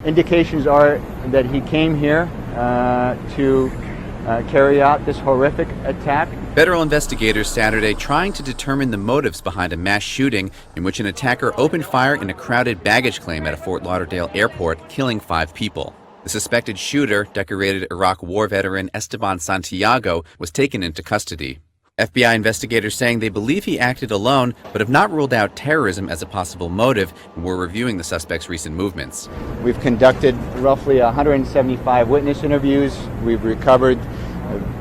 Indications are that he came here to carry out this horrific attack. Federal investigators Saturday trying to determine the motives behind a mass shooting in which an attacker opened fire in a crowded baggage claim at a Fort Lauderdale airport, killing 5 people. The suspected shooter, decorated Iraq War veteran Esteban Santiago, was taken into custody. FBI investigators saying they believe he acted alone, but have not ruled out terrorism as a possible motive, and were reviewing the suspect's recent movements. We've conducted roughly 175 witness interviews. We've recovered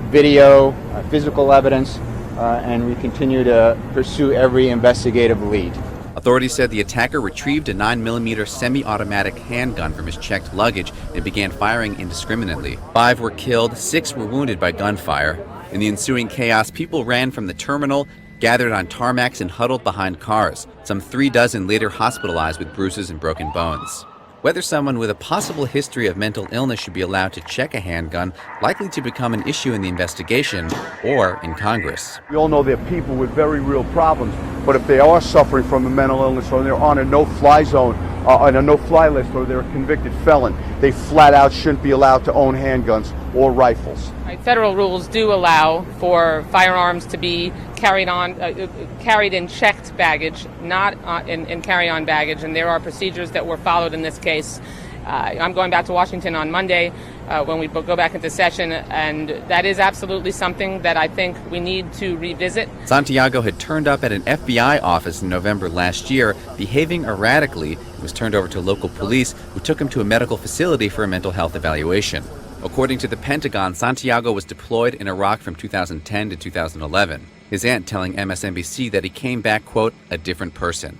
video, physical evidence, and we continue to pursue every investigative lead. Authorities said the attacker retrieved a 9mm semi-automatic handgun from his checked luggage and began firing indiscriminately. 5 were killed, 6 were wounded by gunfire. In the ensuing chaos, people ran from the terminal, gathered on tarmacs, and huddled behind cars. Some 36 later hospitalized with bruises and broken bones. Whether someone with a possible history of mental illness should be allowed to check a handgun, likely to become an issue in the investigation or in Congress. We all know they're people with very real problems, but if they are suffering from a mental illness or they're on a no-fly zone, on a no-fly list, or they're a convicted felon, they flat out shouldn't be allowed to own handguns or rifles. Federal rules do allow for firearms to be carried in checked baggage, not in carry-on baggage, and there are procedures that were followed in this case. I'm going back to Washington on Monday when we go back into session, and that is absolutely something that I think we need to revisit. Santiago had turned up at an FBI office in November last year, behaving erratically, and was turned over to local police, who took him to a medical facility for a mental health evaluation. According to the Pentagon, Santiago was deployed in Iraq from 2010 to 2011. His aunt telling MSNBC that he came back, quote, a different person.